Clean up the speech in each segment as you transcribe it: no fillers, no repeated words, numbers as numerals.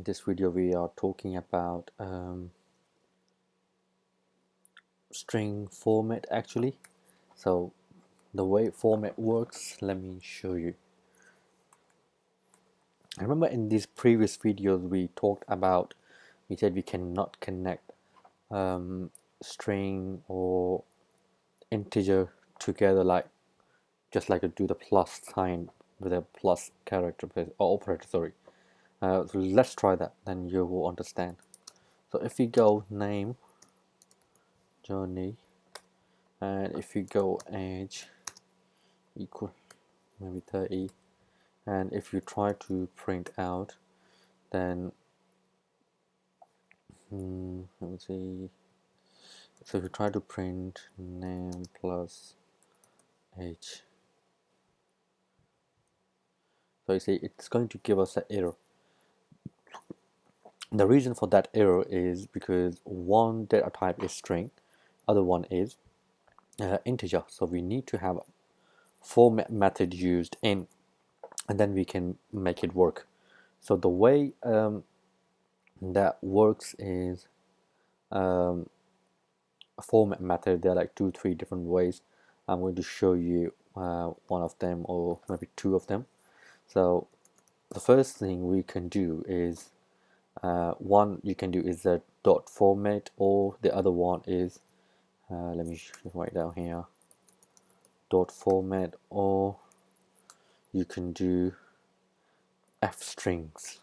In this video we are talking about string format actually. So the way format works, let me show you. I remember in these previous videos we talked about, we said we cannot connect string or integer together, like just like to do the plus sign with a plus character or operator, sorry. So let's try that, then you will understand. So if we go name Johnny, and if you go age equal maybe 30, and if you try to print out, then let me see. So if you try to print name plus age, so you see it's going to give us an error. The reason for that error is because one data type is string, other one is integer, so we need to have format method used in, and then we can make it work. So the way that works is a format method. There are like 2-3 different ways. I'm going to show you one of them, or maybe two of them. So the first thing we can do is one you can do is the dot format, or the other one is let me write down here, dot format, or you can do f strings.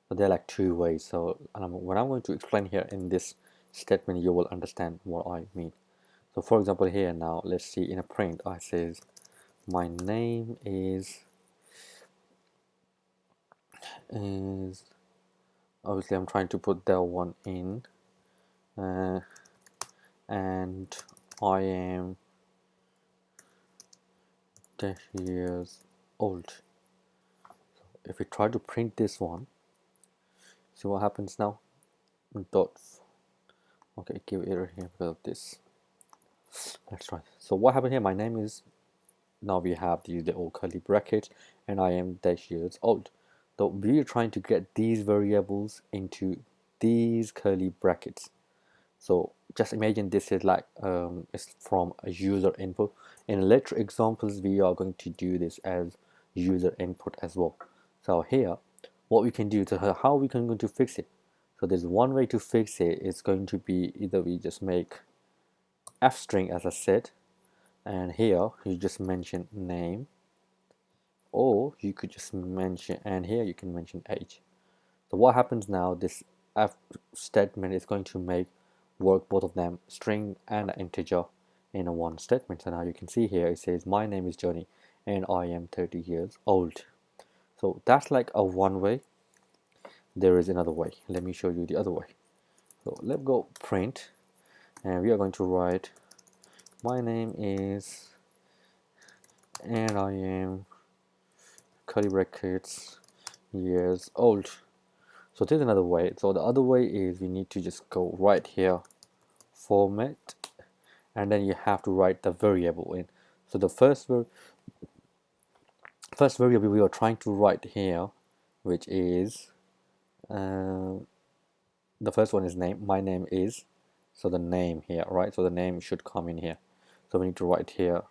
So there are like two ways. So what I'm going to explain here in this statement, you will understand what I mean. So for example here now, let's see, in a print I says my name is obviously I'm trying to put that one in, and I am 10 years old. So if we try to print this one, see what happens now. Dot, okay, give error here because of this. Let's try. So what happened here, my name is, now we have the old curly brackets, and I am dash years old. So we are trying to get these variables into these curly brackets. So just imagine this is like it's from a user input. In later examples we are going to do this as user input as well. So here what we can do to how we can going to fix it. So there's one way to fix it. It's going to be either we just make f string as I said, and here you just mention name, or you could just mention, and here you can mention age. So what happens now, this f statement is going to make work both of them, string and integer, in a one statement. So now you can see here it says my name is Johnny and I am 30 years old. So that's like a one way. There is another way. Let me show you the other way. So let's go print, and we are going to write my name is, and I am curly brackets years old. So there's another way. So the other way is we need to just go right here, format, and then you have to write the variable in. So the first variable we are trying to write here, which is the first one is name. My name is, so the name here, right? So the name should come in here. So we need to write here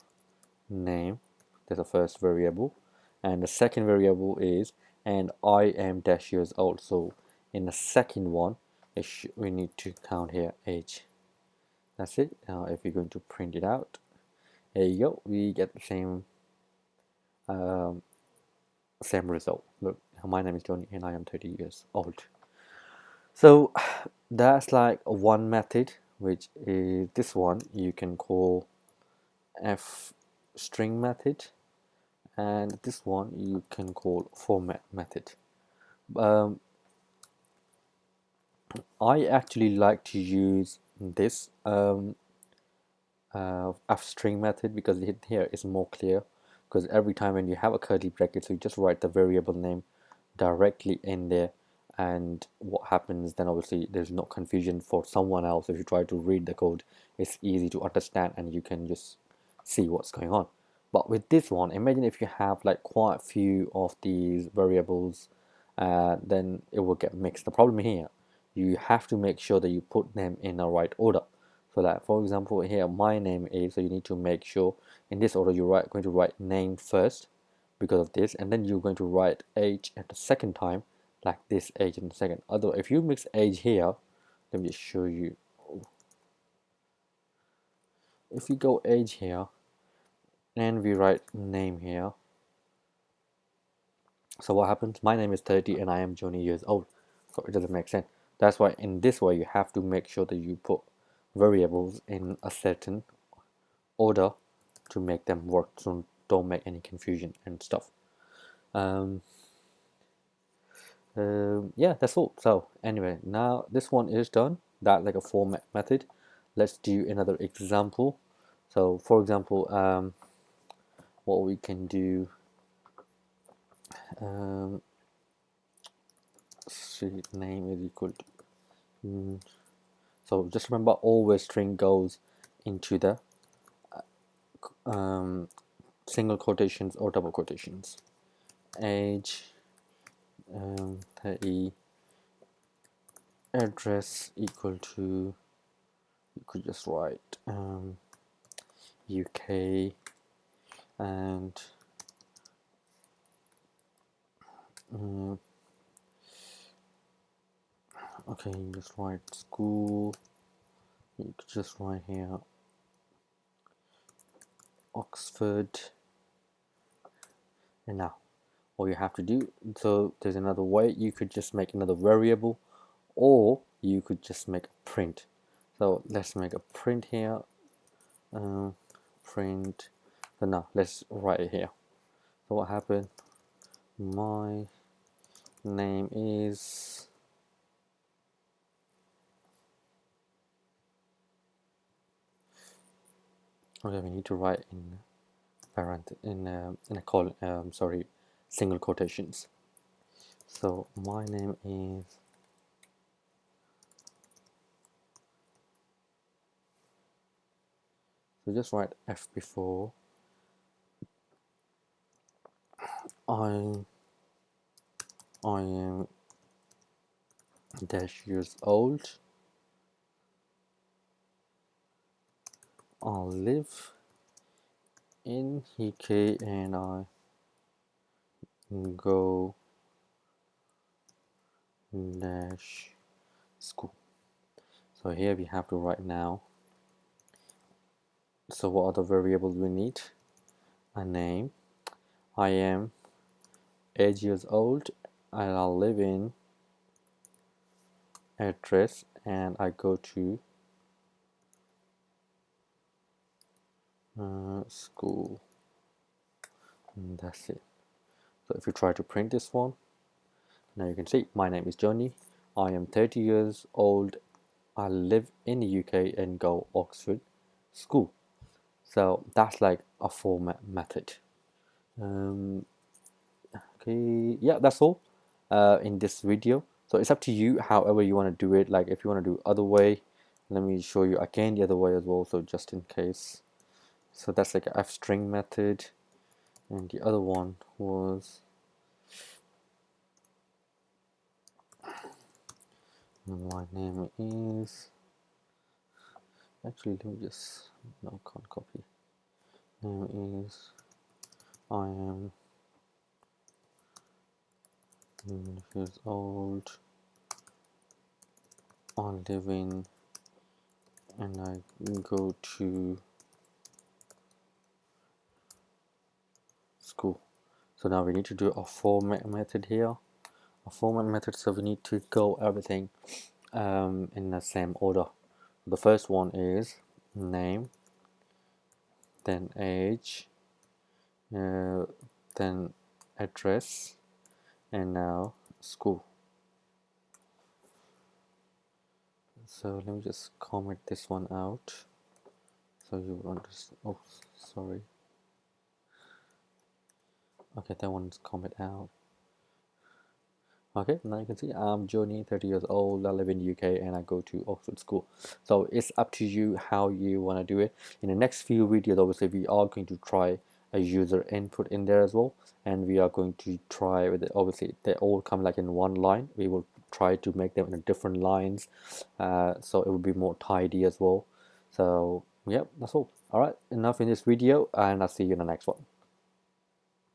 name. That's the first variable, and the second variable is, and I am dash years old. So in the second one we need to count here age. That's it. Now if we're going to print it out, there you go, we get the same result. Look, my name is Johnny and I am 30 years old. So that's like one method, which is this one you can call f string method, and this one you can call format method. I actually like to use this f string method because here is more clear, because every time when you have a curly bracket, so you just write the variable name directly in there, and what happens then, obviously there's no confusion for someone else. If you try to read the code, it's easy to understand and you can just see what's going on. But with this one, imagine if you have like quite a few of these variables then it will get mixed. The problem here, you have to make sure that you put them in the right order. So that, for example, here my name is, so you need to make sure in this order you're going to write name first because of this, and then you're going to write age at the second time, like this age in the second. Although if you mix age here, let me just show you. If we go age here and we write name here, so what happens? My name is 30 and I am 20 years old, so it doesn't make sense. That's why in this way you have to make sure that you put variables in a certain order to make them work, so don't make any confusion and stuff. Yeah, that's all. So anyway, now this one is done, that like a format method. Let's do another example. So for example, what we can do, street name is equal to, so just remember, always string goes into the single quotations or double quotations. Age 30, address equal to, you could just write UK, and okay, you just write school, you could just write here Oxford. And now all you have to do, so there's another way, you could just make another variable, or you could just make a print. So let's make a print here, print. So now let's write it here. So what happened? My name is, okay, we need to write in in a column, sorry, single quotations. So my name is, so just write F before. I am dash years old. I live in UK and I go dash school. So here we have to write now. So what are the variables we need? A name. I am 8 years old and I live in, address, and I go to school, and that's it. So if you try to print this one, now you can see my name is Johnny, I am 30 years old, I live in the UK and go Oxford school. So that's like a format method. Okay, yeah, that's all in this video. So it's up to you however you want to do it. Like if you want to do other way, let me show you again the other way as well, so just in case. So that's like a F string method, and the other one was, my name is, actually let me just, no, can't copy. Name is, I am years old, I live in, and I go to school. So now we need to do a format method here, a format method, so we need to go everything in the same order. The first one is name, then age, then address, and now school. So let me just comment this one out so you will understand. Oh, sorry. Okay, that one's comment out. Okay, now you can see I'm Johnny, 30 years old, I live in the UK and I go to Oxford school. So it's up to you how you want to do it. In the next few videos, obviously we are going to try a user input in there as well, and we are going to try with it. Obviously they all come like in one line. We will try to make them in different lines, so it will be more tidy as well. So yeah, that's all. All right, enough in this video, and I'll see you in the next one.